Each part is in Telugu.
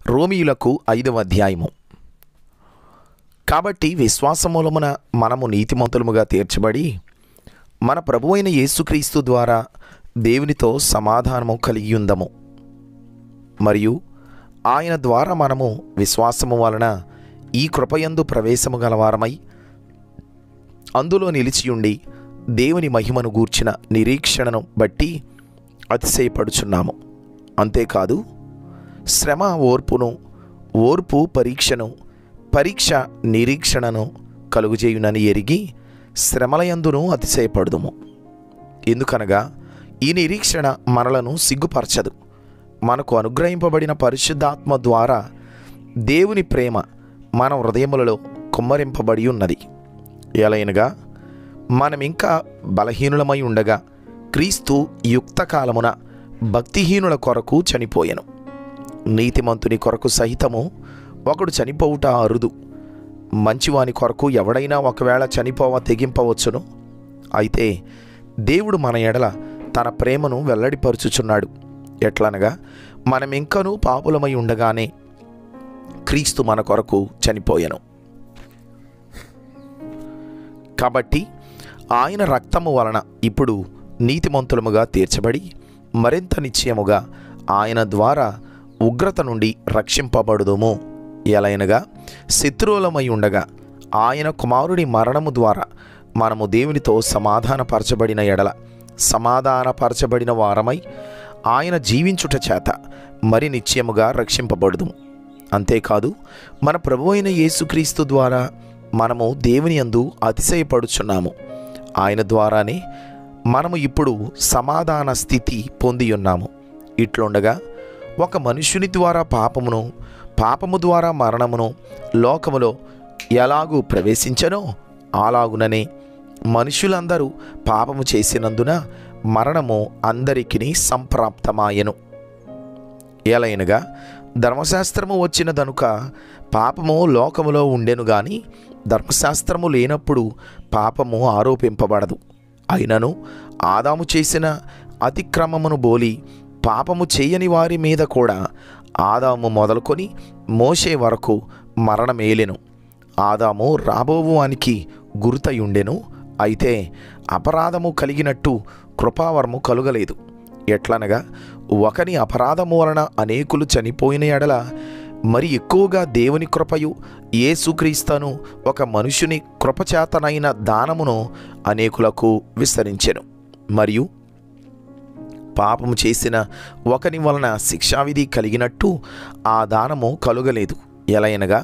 రోమీయులకు 5వ అధ్యాయము. కాబట్టి విశ్వాసమూలమున మనము నీతిమంతులముగా తీర్చబడి మన ప్రభువైన యేసుక్రీస్తు ద్వారా దేవునితో సమాధానము కలిగి ఉందము. మరియు ఆయన ద్వారా మనము విశ్వాసము వలన ఈ కృపయందు ప్రవేశము గలవారమై అందులో నిలిచియుండి దేవుని మహిమను గూర్చిన నిరీక్షణను బట్టి అతిశయపడుచున్నాము. అంతేకాదు, శ్రమ ఓర్పును, ఓర్పు పరీక్షను, పరీక్ష నిరీక్షణను కలుగుచేయునని ఎరిగి శ్రమలయందును అతిశయపడుదుము. ఎందుకనగా ఈ నిరీక్షణ మనలను సిగ్గుపరచదు. మనకు అనుగ్రహింపబడిన పరిశుద్ధాత్మ ద్వారా దేవుని ప్రేమ మన హృదయములలో కుమ్మరింపబడి ఉన్నది. ఎలయనగా మనమింకా బలహీనులమై ఉండగా క్రీస్తు యుక్త కాలమున భక్తిహీనుల కొరకు చనిపోయెను. నీతిమంతుని కొరకు సహితము ఒకడు చనిపోవుట అరుదు. మంచివాని కొరకు ఎవడైనా ఒకవేళ చనిపోవ తెగింపవచ్చును. అయితే దేవుడు మన ఎడల తన ప్రేమను వెల్లడిపరుచుచున్నాడు. ఎట్లనగా మనమింకనూ పాపులమై ఉండగానే క్రీస్తు మన కొరకు చనిపోయెను. కాబట్టి ఆయన రక్తము వలన ఇప్పుడు నీతిమంతులముగా తీర్చబడి మరింత నిశ్చయముగా ఆయన ద్వారా ఉగ్రత నుండి రక్షింపబడుదుము. ఎలయనగా శత్రువులమై ఉండగా ఆయన కుమారుడి మరణము ద్వారా మనము దేవునితో సమాధానపరచబడిన ఎడల సమాధానపరచబడిన వారమై ఆయన జీవించుట చేత మరి నిశ్చయముగా రక్షింపబడుదుము. అంతేకాదు, మన ప్రభువైన యేసుక్రీస్తు ద్వారా మనము దేవుని యందు అతిశయపడుచున్నాము. ఆయన ద్వారానే మనము ఇప్పుడు సమాధాన స్థితి పొంది ఉన్నాము. ఇట్లుండగా ఒక మనుష్యుని ద్వారా పాపమును, పాపము ద్వారా మరణమును లోకములో ఎలాగూ ప్రవేశించెనో అలాగుననే మనుషులందరూ పాపము చేసినందున మరణము అందరికీ సంప్రాప్తమాయెను. ఎలయనగా ధర్మశాస్త్రము వచ్చినదనుక పాపము లోకములో ఉండెను గాని ధర్మశాస్త్రము లేనప్పుడు పాపము ఆరోపింపబడదు. అయినను ఆదాము చేసిన అతిక్రమమును బోలి పాపము చేయని వారి మీద కూడా ఆదాము మొదలుకొని మోషే వరకు మరణమేలెను. ఆదాము రాబోవానికి గుర్తయుండెను. అయితే అపరాధము కలిగినట్టు కృపావరము కలుగలేదు. ఎట్లనగా ఒకని అపరాధము వలన అనేకులు చనిపోయిన ఎడల మరి ఎక్కువగా దేవుని కృపయు యేసుక్రీస్తును ఒక మనుషుని కృపచేతనైన దానమును అనేకులకు విస్తరించెను. మరియు పాపము చేసిన ఒకని వలన శిక్షావిధి కలిగినట్టు ఆ దానము కలుగలేదు. ఎలయనగా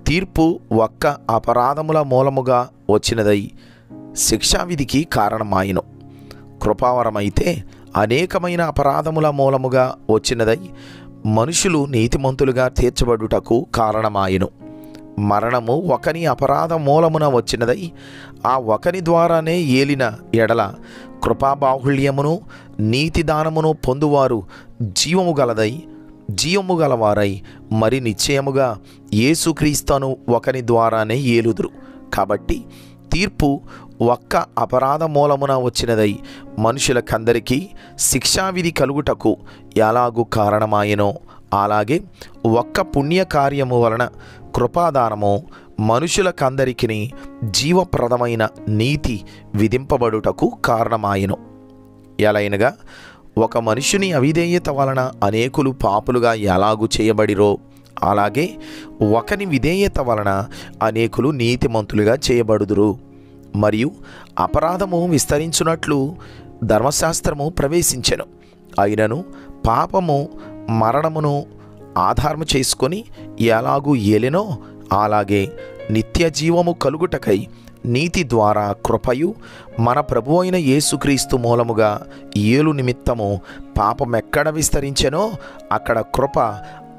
తీర్పు ఒక్క అపరాధముల మూలముగా వచ్చినదై శిక్షావిధికి కారణమాయెను. కృపావరమైతే అనేకమైన అపరాధముల మూలముగా వచ్చినదై మనుషులు నీతిమంతులుగా తీర్చబడుటకు కారణమాయెను. మరణము ఒకని అపరాధ మూలమున వచ్చినదై ఆ ఒకని ద్వారానే ఏలిన ఎడల కృపాబాహుళ్యమును నీతిదానమును పొందువారు జీవము గలవారై మరి నిశ్చయముగా యేసుక్రీస్తును ఒకని ద్వారానే ఏలుదురు. కాబట్టి తీర్పు ఒక్క అపరాధ మూలమున వచ్చినదై మనుషులకందరికీ శిక్షావిధి కలుగుటకు ఎలాగూ కారణమాయెనో అలాగే ఒక్క పుణ్యకార్యము వలన కృపాదానము మనుషులకందరికీ జీవప్రదమైన నీతి విధింపబడుటకు కారణమాయెను. ఎలయనగా ఒక మనుషుని అవిధేయత వలన అనేకులు పాపులుగా ఎలాగూ చేయబడిరో అలాగే ఒకని విధేయత వలన అనేకులు నీతిమంతులుగా చేయబడుదురు. మరియు అపరాధము విస్తరించున్నట్లు ధర్మశాస్త్రము ప్రవేశించెను. అయినను పాపము మరణమును ఆధారము చేసుకొని ఎలాగూ ఏలెనో అలాగే నిత్య జీవము కలుగుటకై నీతి ద్వారా కృపయు మన ప్రభువైన యేసుక్రీస్తు మూలముగా ఏలు నిమిత్తము పాపమెక్కడ విస్తరించెనో అక్కడ కృప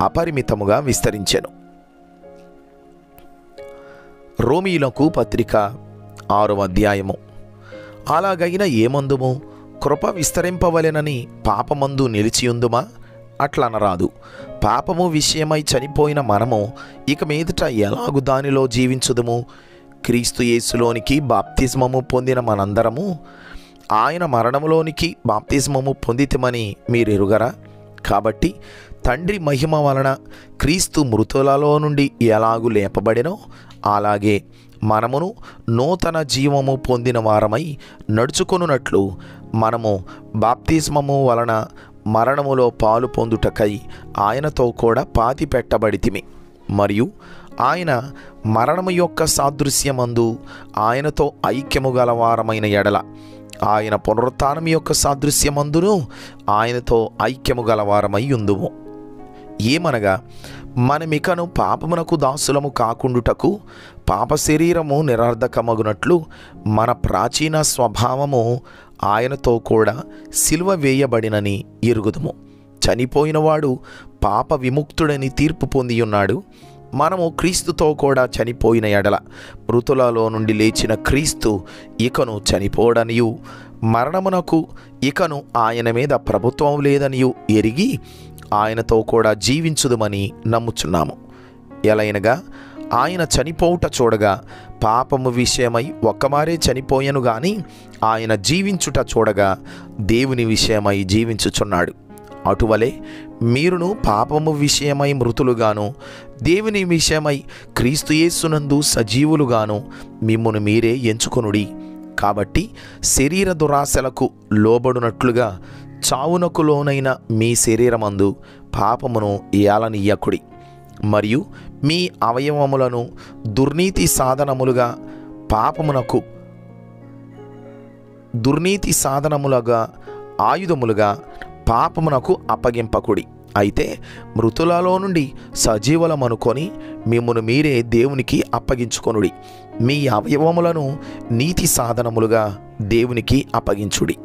అపరిమితముగా విస్తరించెను. రోమీయులకు పత్రిక 6వ అధ్యాయము. అలాగైన ఏమందుము? కృప విస్తరింపవలెనని పాపమందు నిలిచియుందుమా? అట్లనరాదు. పాపము విషయమై చనిపోయిన మనము ఇక మీదట ఎలాగు దానిలో జీవించుదుము? క్రీస్తు యేసులోనికి బాప్తిస్మము పొందిన మనందరము ఆయన మరణములోనికి బాప్తిస్మము పొందితిమని మీరెరుగరా? కాబట్టి తండ్రి మహిమ వలన క్రీస్తు మృతులలో నుండి ఎలాగూ లేపబడినో అలాగే మనమును నూతన జీవము పొందిన వారమై నడుచుకొనున్నట్లు మనము బాప్తిస్మము వలన మరణములో పాలు పొందుటకై ఆయనతో కూడా పాతి పెట్టబడితిమి. మరియు ఆయన మరణము యొక్క సాదృశ్యమందు ఆయనతో ఐక్యము గలవారమైన ఎడల ఆయన పునరుత్థానం యొక్క సాదృశ్యమందును ఆయనతో ఐక్యము గలవారమై ఉందుము. ఏమనగా మనమికను పాపమునకు దాసులము కాకుండుటకు పాప శరీరము నిరర్ధకమగునట్లు మన ప్రాచీన స్వభావము ఆయనతో కూడా సిలువ వేయబడినని ఎరుగుదుము. చనిపోయినవాడు పాప విముక్తుడని తీర్పు పొంది ఉన్నాడు. మనము క్రీస్తుతో కూడా చనిపోయిన ఎడల మృతులలో నుండి లేచిన క్రీస్తు ఇకను చనిపోడనియు మరణమునకు ఇకను ఆయన మీద ప్రభుత్వం లేదనియు ఎరిగి ఆయనతో కూడా జీవించుదుమని నమ్ముచున్నాము. ఎలైనగా ఆయన చనిపోవుట చూడగా పాపము విషయమై ఒక్కమారే చనిపోయెను గాని ఆయన జీవించుట చూడగా దేవుని విషయమై జీవించుచున్నాడు. అటువలే మీరును పాపము విషయమై మృతులుగాను దేవుని విషయమై క్రీస్తు యేసునందు సజీవులుగాను మిమ్మును మీరే ఎంచుకొనుడి. కాబట్టి శరీర దురాశలకు లోబడునట్లుగా చావునకు లోనైన మీ శరీరమందు పాపమును ఏలనీయకుడి. మరియు మీ అవయవములను దుర్నీతి సాధనములుగా ఆయుధములుగా పాపమునకు అప్పగింపకుడి. అయితే మృతులలో నుండి సజీవులమనుకొని మిమ్మును మీరే దేవునికి అప్పగించుకొనుడి. మీ అవయవములను నీతి సాధనములుగా దేవునికి అప్పగించుడి.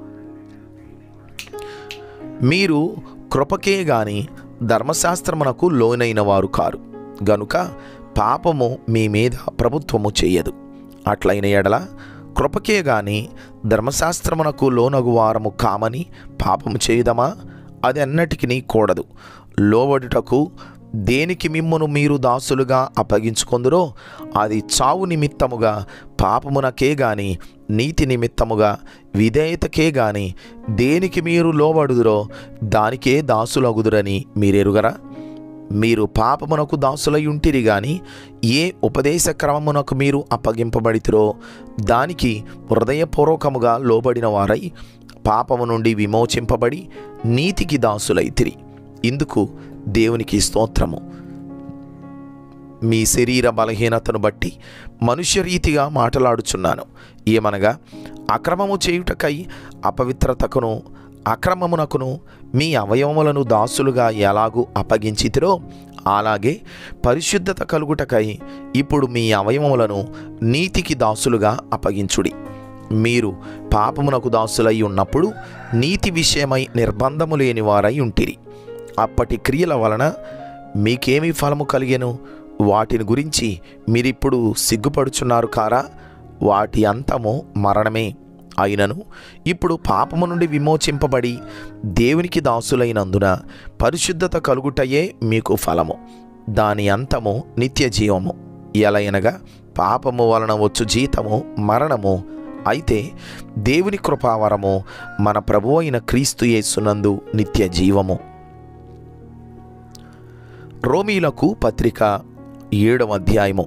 మీరు కృపకే గాని ధర్మశాస్త్రమునకు లోనైన వారు కారు గనుక పాపము మీ మీద ప్రభుత్వము చేయదు. అట్లైన ఎడల కృపకే గాని ధర్మశాస్త్రమునకు లోనగు వారము కామని పాపము చేయుదమా? అది అన్నటికి కూడదు. లోబడుటకు దేనికి మిమ్మును మీరు దాసులుగా అప్పగించుకొందురో అది చావు నిమిత్తముగా పాపమునకే గాని నీతి నిమిత్తముగా విధేయతకే గాని దేనికి మీరు లోబడుదురో దానికే దాసులగుదురని మీరెరుగరా? మీరు పాపమునకు దాసులై ఉంటిరి గాని ఏ ఉపదేశ క్రమమునకు మీరు అప్పగింపబడితిరో దానికి హృదయపూర్వకముగా లోబడిన వారై పాపము నుండి విమోచింపబడి నీతికి దాసులైతిరి. ఇందుకు దేవునికి స్తోత్రము. మీ శరీర బలహీనతను బట్టి మనుష్యరీతిగా మాట్లాడుచున్నాను. ఏమనగా అక్రమము చేయుటకై అపవిత్రతకును అక్రమమునకును మీ అవయవములను దాసులుగా ఎలాగూ అప్పగించితిరో అలాగే పరిశుద్ధత కలుగుటకై ఇప్పుడు మీ అవయవములను నీతికి దాసులుగా అప్పగించుడి. మీరు పాపమునకు దాసులై ఉన్నప్పుడు నీతి విషయమై నిర్బంధము లేని వారై ఉంటిరి. అప్పటి క్రియల వలన మీకేమి ఫలము కలిగెను? వాటిని గురించి మీరిప్పుడు సిగ్గుపడుచున్నారు కారా? వాటి అంతము మరణమే. అయినను ఇప్పుడు పాపము నుండి విమోచింపబడి దేవునికి దాసులైనందున పరిశుద్ధత కలుగుటయే మీకు ఫలము, దాని అంతము నిత్య జీవము. ఎలయనగా పాపము వలన వచ్చు జీతము మరణము, అయితే దేవుని కృపావరము మన ప్రభువు అయిన క్రీస్తు యేసునందు నిత్య జీవము. రోమీలకు పత్రిక 7వ అధ్యాయము.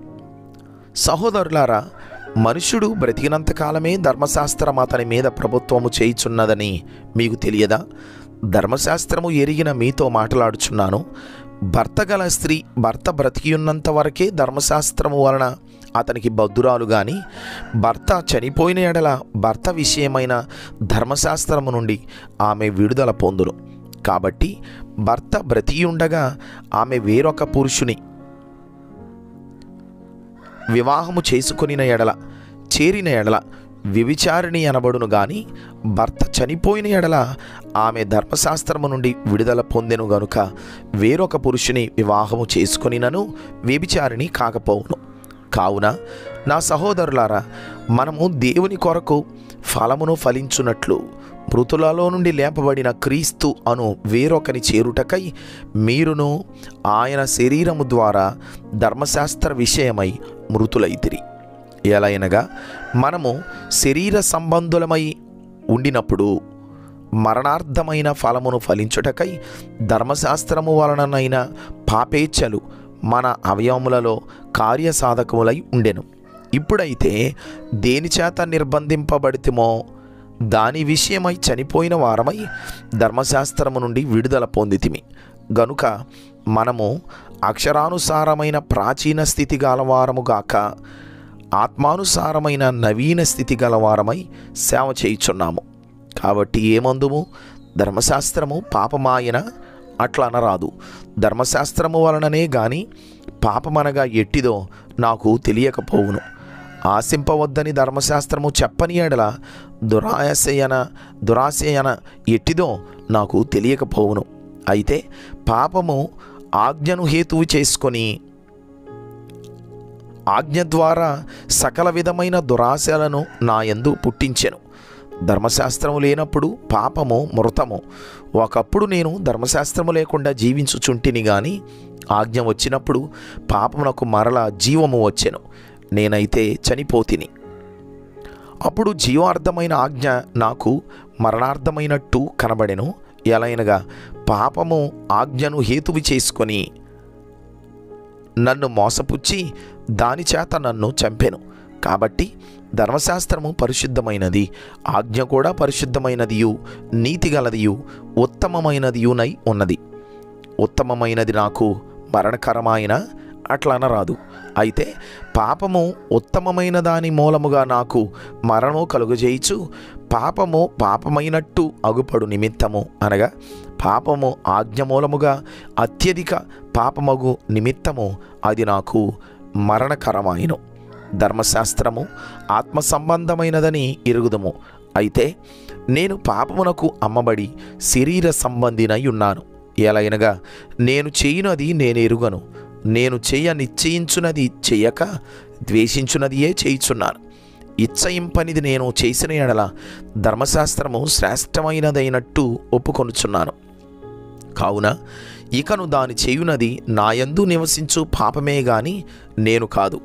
సహోదరులారా, మనుష్యుడు బ్రతికినంతకాలమే ధర్మశాస్త్రం అతని మీద ప్రభుత్వము చేయుచున్నదని మీకు తెలియదా? ధర్మశాస్త్రము ఎరిగిన మీతో మాట్లాడుచున్నాను. భర్త గల స్త్రీ భర్త బ్రతికియున్నంత వరకే ధర్మశాస్త్రము వలన అతనికి బద్ధురాలు గాని భర్త చనిపోయిన ఎడల భర్త విషయమైన ధర్మశాస్త్రము నుండి ఆమె విడుదల పొందును. కాబట్టి భర్త బ్రతికియుండగా ఆమె వేరొక పురుషుని వివాహము చేసుకొనిన ఎడల చేరిన ఎడల వ్యభిచారిణి అనబడును గాని భర్త చనిపోయిన ఎడల ఆమె ధర్మశాస్త్రము నుండి విడుదల పొందెను గనుక వేరొక పురుషుని వివాహము చేసుకొనినను వ్యభిచారిణి కాకపోవును. కావున నా సహోదరులారా, మనము దేవుని కొరకు ఫలమును ఫలించున్నట్లు మృతులలో నుండి లేపబడిన క్రీస్తు అను వేరొకని చేరుటకై మీరును ఆయన శరీరము ద్వారా ధర్మశాస్త్ర విషయమై మృతులైతిరి. ఎలయనగా మనము శరీర సంబంధులమై ఉండినప్పుడు మరణార్థమైన ఫలమును ఫలించుటకై ధర్మశాస్త్రము వలననైన పాపేచ్ఛలు మన అవయవములలో కార్యసాధకములై ఉండెను. ఇప్పుడైతే దేనిచేత నిర్బంధింపబడితిమో దాని విషయమై చనిపోయిన వారమై ధర్మశాస్త్రము నుండి విడుదల పొందితిమి గనుక మనము అక్షరానుసారమైన ప్రాచీన స్థితి గలవారము గాక ఆత్మానుసారమైన నవీన స్థితి గలవారమై సేవ చేయుచున్నాము. కాబట్టి ఏమందుము? ధర్మశాస్త్రము పాపమాయన అట్లా అనరాదు. ధర్మశాస్త్రము వలననే గాని పాపమనగా ఎట్టిదో నాకు తెలియకపోవును. ఆశింపవద్దని ధర్మశాస్త్రము చెప్పని ఎడల దురాశయన ఎట్టిదో నాకు తెలియకపోవును. అయితే పాపము ఆజ్ఞను హేతువు చేసుకొని ఆజ్ఞ ద్వారా సకల విధమైన దురాశలను నా యందు పుట్టించెను. ధర్మశాస్త్రము లేనప్పుడు పాపము మృతము. ఒకప్పుడు నేను ధర్మశాస్త్రము లేకుండా జీవించుచుంటిని గాని ఆజ్ఞ వచ్చినప్పుడు పాపమునకు మరల జీవము వచ్చెను. నేనైతే చనిపోతిని. అప్పుడు జీవార్థమైన ఆజ్ఞ నాకు మరణార్థమైనట్టు కనబడెను. ఎలైనగా పాపము ఆజ్ఞను హేతువు చేసుకొని నన్ను మోసపుచ్చి దాని చేత నన్ను చంపెను. కాబట్టి ధర్మశాస్త్రము పరిశుద్ధమైనది, ఆజ్ఞ కూడా పరిశుద్ధమైనదియు నీతిగలదియు ఉత్తమమైనదియునై ఉన్నది. ఉత్తమమైనది నాకు మరణకరమైన అట్లా అనరాదు. అయితే పాపము ఉత్తమమైన దాని మూలముగా నాకు మరణము కలుగజేయచ్చు. పాపము పాపమైనట్టు అగుపడు నిమిత్తము అనగా పాపము ఆజ్ఞ మూలముగా అత్యధిక పాపమగు నిమిత్తము అది నాకు మరణకరమాయను. ధర్మశాస్త్రము ఆత్మ సంబంధమైనదని ఎరుగుదము. అయితే నేను పాపమునకు అమ్మబడి శరీర సంబంధినై ఉన్నాను. ఎలైనగా నేను చేయునది నేను ఎరుగను. నేను నిశ్చయించునది చెయ్యక ద్వేషించునదియే చేయుచున్నాను. ఇచ్చయింపనిది నేను చేసిన ఎడల ధర్మశాస్త్రము శ్రేష్టమైనదైనట్టు ఒప్పుకొనుచున్నాను. కావున ఇకను దాని చేయునది నాయందు నివసించు పాపమే గాని నేను కాదు.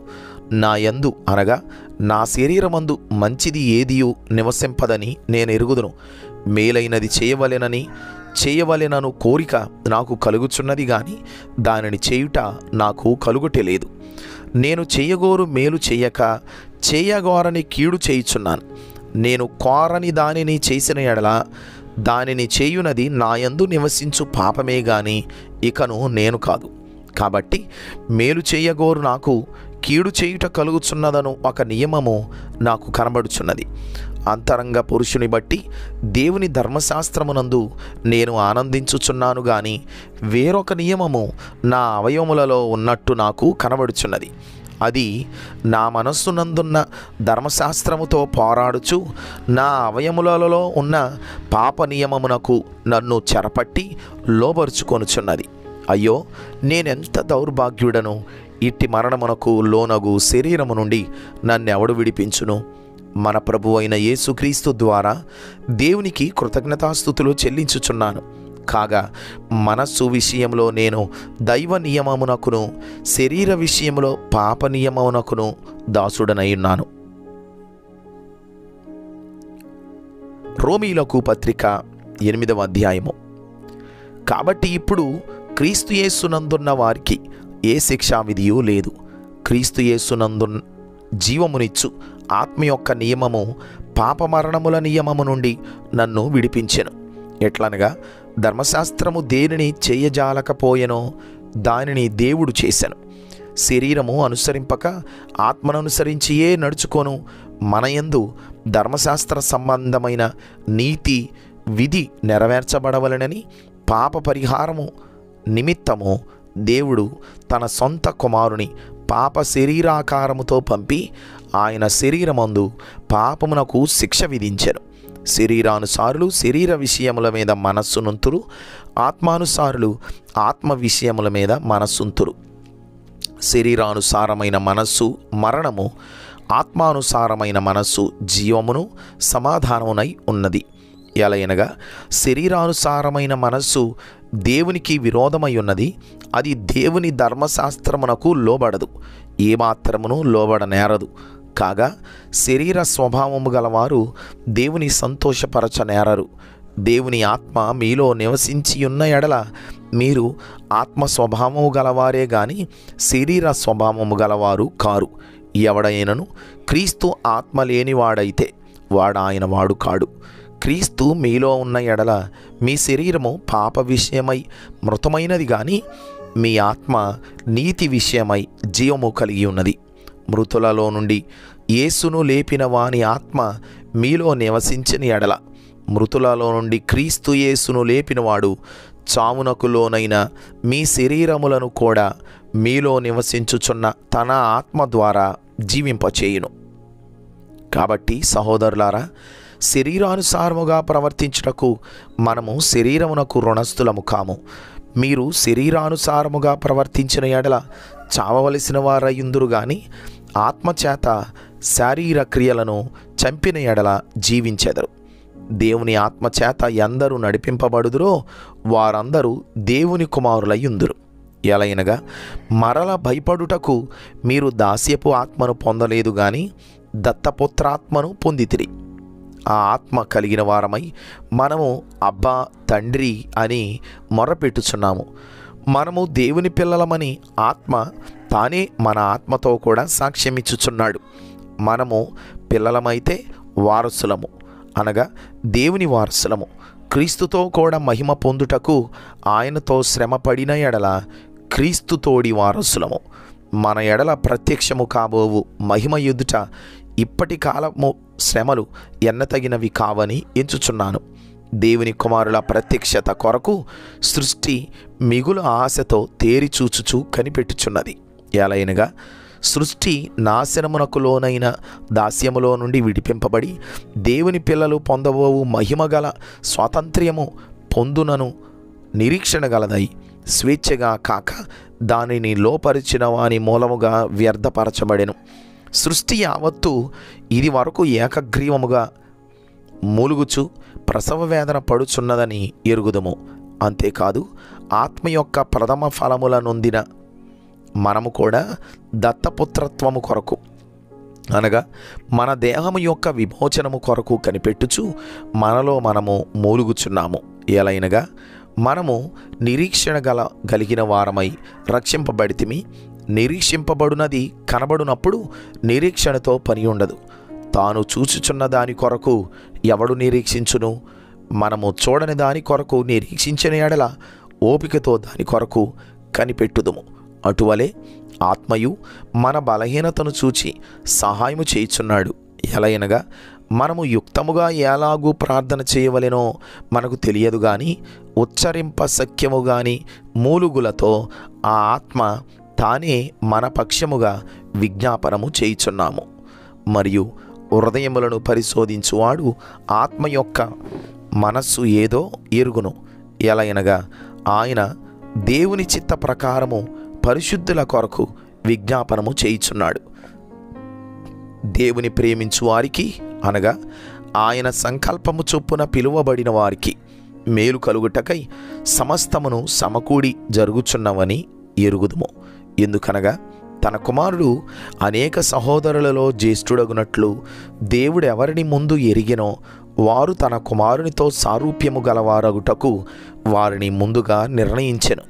నాయందు అనగా నా శరీరమందు మంచిది ఏదియు నివసింపదని నేను ఎరుగుదును. మేలైనది చేయవలెనను కోరిక నాకు కలుగుచున్నది గాని దానిని చేయుట నాకు కలుగుటలేదు. నేను చేయగోరు మేలు చేయక చేయగోరని కీడు చేయుచున్నాను. నేను కోరని దానిని చేసిన ఎడల దానిని చేయునది నాయందు నివసించు పాపమే గాని ఇకను నేను కాదు. కాబట్టి మేలు చేయగోరు నాకు కీడు చేయుట కలుగుచున్నదను ఒక నియమము నాకు కనబడుచున్నది. అంతరంగ పురుషుని బట్టి దేవుని ధర్మశాస్త్రమునందు నేను ఆనందించుచున్నాను గాని వేరొక నియమము నా అవయవములలో ఉన్నట్టు నాకు కనబడుచున్నది. అది నా మనస్సునందున్న ధర్మశాస్త్రముతో పోరాడుచు నా అవయములలో ఉన్న పాప నియమమునకు నన్ను చెరపట్టి లోబరుచుకొనుచున్నది. అయ్యో, నేనెంత దౌర్భాగ్యుడను! ఇట్టి మరణమునకు లోనగు శరీరము నుండి నన్నెవడు విడిపించును? మన ప్రభువు అయిన యేసుక్రీస్తు ద్వారా దేవునికి కృతజ్ఞతాస్తుతులు చెల్లించుచున్నాను. కాగా మనస్సు విషయంలో నేను దైవ నియమమునకును శరీర విషయంలో పాప నియమమునకును దాసుడనై ఉన్నాను. రోమీలకు పత్రిక 8వ అధ్యాయము. కాబట్టి ఇప్పుడు క్రీస్తు యేసునందున్న వారికి ఏ శిక్షా విధియూ లేదు. క్రీస్తు యేసునందు జీవమునిచ్చు ఆత్మ యొక్క నియమము పాపమరణముల నియమము నుండి నన్ను విడిపించెను. ఎట్లనగా ధర్మశాస్త్రము దేనిని చేయజాలకపోయెనో దానిని దేవుడు చేశాను. శరీరము అనుసరింపక ఆత్మననుసరించియే నడుచుకొను మనయందు ధర్మశాస్త్ర సంబంధమైన నీతి విధి నెరవేర్చబడవలెనని పాప పరిహారము నిమిత్తము దేవుడు తన సొంత కుమారుని పాప శరీరాకారముతో పంపి ఆయన శరీరమందు పాపమునకు శిక్ష విధించెను. శరీరానుసారులు శరీర విషయముల మీద మనస్సునుంతురు, ఆత్మానుసారులు ఆత్మ విషయముల మీద మనస్సుంతురు. శరీరానుసారమైన మనస్సు మరణము, ఆత్మానుసారమైన మనస్సు జీవమును సమాధానమునై ఉన్నది. ఎలయనగా శరీరానుసారమైన మనస్సు దేవునికి విరోధమై ఉన్నది. అది దేవుని ధర్మశాస్త్రమునకు లోబడదు, ఏమాత్రమును లోబడనేరదు. కాగా శరీర స్వభావము గలవారు దేవుని సంతోషపరచనేరరు. దేవుని ఆత్మ మీలో నివసించి ఉన్న ఎడల మీరు ఆత్మ స్వభావము గలవారే గాని శరీర స్వభావము గలవారు కారు. ఎవడైనను క్రీస్తు ఆత్మ లేనివాడైతే వాడు ఆయన వాడు కాడు. క్రీస్తు మీలో ఉన్న ఎడల మీ శరీరము పాప విషయమై మృతమైనది గాని మీ ఆత్మ నీతి విషయమై జీవము కలిగి ఉన్నది. మృతులలో నుండి యేసును లేపిన వాని ఆత్మ మీలో నివసించిన ఎడల మృతులలో నుండి క్రీస్తు యేసును లేపినవాడు చావునకు లోనైన మీ శరీరములను కూడా మీలో నివసించుచున్న తన ఆత్మ ద్వారా జీవింపచేయును. కాబట్టి సహోదరులారా, శరీరానుసారముగా ప్రవర్తించుటకు మనము శరీరమునకు రుణస్థులము కాము. మీరు శరీరానుసారముగా ప్రవర్తించిన ఎడల చావవలసిన వారయుందురు గాని ఆత్మచేత శారీర క్రియలను చంపిన ఎడల జీవించెదరు. దేవుని ఆత్మచేత ఎందరూ నడిపింపబడుదురో వారందరూ దేవుని కుమారులయ్యుందురు. ఎలయనగా మరల భయపడుటకు మీరు దాస్యపు ఆత్మను పొందలేదు గాని దత్తపుత్రాత్మను పొందితిరి. ఆ ఆత్మ కలిగిన వారమై మనము అబ్బా తండ్రి అని మొర్రపెట్టుచున్నాము. మనము దేవుని పిల్లలమని ఆత్మ తానే మన ఆత్మతో కూడా సాక్ష్యమిచ్చుచున్నాడు. మనము పిల్లలమైతే వారసులము, అనగా దేవుని వారసులము. క్రీస్తుతో కూడా మహిమ పొందుటకు ఆయనతో శ్రమపడిన ఎడల క్రీస్తుతోడి వారసులము. మన ఎడల ప్రత్యక్షము కాబోవు మహిమ ఎదుట ఇప్పటి కాలము శ్రమలు ఎన్నతగినవి కావని ఎంచుచున్నాను. దేవుని కుమారుల ప్రత్యక్షత కొరకు సృష్టి మిగులు ఆశతో తేరి చూచుచూ కనిపెట్టుచున్నది. ఎలయనగా సృష్టి నాశనమునకు లోనైన దాస్యములో నుండి విడిపింపబడి దేవుని పిల్లలు పొందబోవు మహిమగల స్వాతంత్ర్యము పొందునను నిరీక్షణ గలదై స్వేచ్ఛగా కాక దానిని లోపరిచిన వాని మూలముగా వ్యర్థపరచబడెను. సృష్టి యావత్తు ఇది వరకు ఏకగ్రీవముగా మూలుగుచు ప్రసవ వేదన పడుచున్నదని ఎరుగుదము. అంతేకాదు ఆత్మ యొక్క ప్రథమ ఫలముల నొందిన మనము కూడా దత్తపుత్రత్వము కొరకు, అనగా మన దేహము యొక్క విమోచనము కొరకు కనిపెట్టుచు మనలో మనము మూలుగుచున్నాము. ఎలైనగా మనము నిరీక్షణ కలిగిన వారమై రక్షింపబడితిమి. నిరీక్షింపబడునది కనబడునప్పుడు నిరీక్షణతో పని ఉండదు. తాను చూచుచున్న దాని కొరకు ఎవడు నిరీక్షించును? మనము చూడని దాని కొరకు నిరీక్షించిన ఎడల ఓపికతో దాని కొరకు కనిపెట్టుదుము. అటువలే ఆత్మయు మన బలహీనతను చూచి సహాయము చేయుచున్నాడు. ఎలయనగా మనము యుక్తముగా ఎలాగూ ప్రార్థన చేయవలెనో మనకు తెలియదు గాని ఉచ్చరింప సఖ్యము గాని మూలుగులతో ఆ ఆత్మ తానే మన పక్షముగా విజ్ఞాపనము చేయుచున్నాము. మరియు హృదయములను పరిశోధించువాడు ఆత్మ యొక్క మనస్సు ఏదో ఎరుగును. ఎలయనగా ఆయన దేవుని చిత్త ప్రకారము పరిశుద్ధుల కొరకు విజ్ఞాపనము చేయుచున్నాడు. దేవుని ప్రేమించు వారికి, అనగా ఆయన సంకల్పము చొప్పున పిలువబడిన వారికి మేలు కలుగుటకై సమస్తమును సమకూడి జరుగుచున్నవని ఎరుగుదుము. ఎందుకనగా తన కుమారుడు అనేక సహోదరులలో జ్యేష్ఠుడగునట్లు దేవుడు ఎవరిని ముందు ఎరిగినో వారు తన కుమారునితో సారూప్యము గలవారగుటకు వారిని ముందుగా నిర్ణయించెను.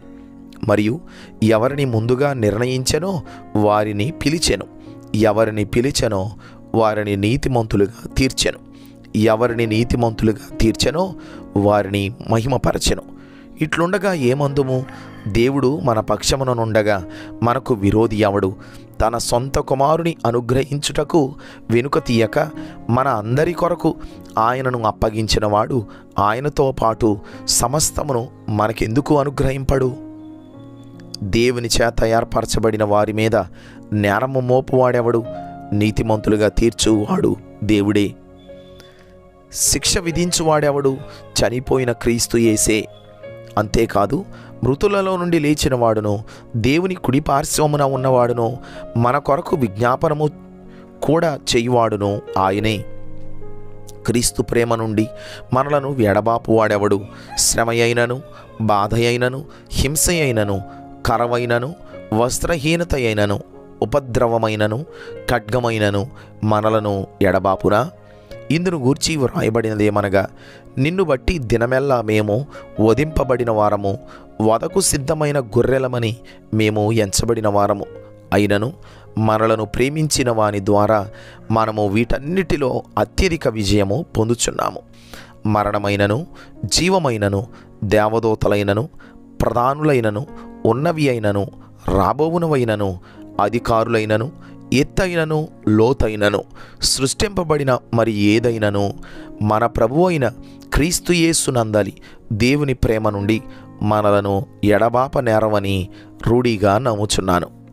మరియు ఎవరిని ముందుగా నిర్ణయించెనో వారిని పిలిచెను. ఎవరిని పిలిచెనో వారిని నీతిమంతులుగా తీర్చెను. ఎవరిని నీతిమంతులుగా తీర్చెనో వారిని మహిమపరచెను. ఇట్లుండగా ఏమందుము? దేవుడు మన పక్షముననుండగా మనకు విరోధి ఎవడు? తన సొంత కుమారుని అనుగ్రహించుటకు వెనుక తీయక మన అందరి కొరకు ఆయనను అప్పగించిన వాడు ఆయనతో పాటు సమస్తమును మనకెందుకు అనుగ్రహింపడు? దేవుని చేత ఏర్పరచబడిన వారి మీద నేరము మోపువాడెవడు? నీతిమంతులుగా తీర్చువాడు దేవుడే. శిక్ష విధించువాడెవడు? చనిపోయిన క్రీస్తు యేసే. అంతేకాదు మృతులలో నుండి లేచిన వాడును దేవుని కుడి పార్శ్వమున ఉన్నవాడును మన కొరకు విజ్ఞాపనము కూడా చేయువాడును ఆయనే. క్రీస్తు ప్రేమ నుండి మనలను ఎడబాపువాడెవడు? శ్రమ అయినను, బాధ అయినను, హింస అయినను, కరవైనను, వస్త్రహీనత అయినను, ఉపద్రవమైనను, ఖడ్గమైనను మనలను ఎడబాపునా? ఇందును గూర్చి వ్రాయబడినదేమనగా, నిన్ను బట్టి దినమెల్లా మేము వధింపబడిన వారము, వధకు సిద్ధమైన గొర్రెలమని మేము ఎంచబడిన వారము. అయినను మనలను ప్రేమించిన వాని ద్వారా మనము వీటన్నిటిలో అత్యధిక విజయము పొందుచున్నాము. మరణమైనను జీవమైనను దేవదూతలైనను ప్రధానులైనను ఉన్నవి అయినను రాబోవునవైనను అధికారులైనను ఎత్తైనను లోతైనను సృష్టింపబడిన మరి ఏదైనను మన ప్రభువు అయిన క్రీస్తు యేసునందలి దేవుని ప్రేమ నుండి మనలను ఎడబాప నేరవని రూఢిగా నమ్ముచున్నాను.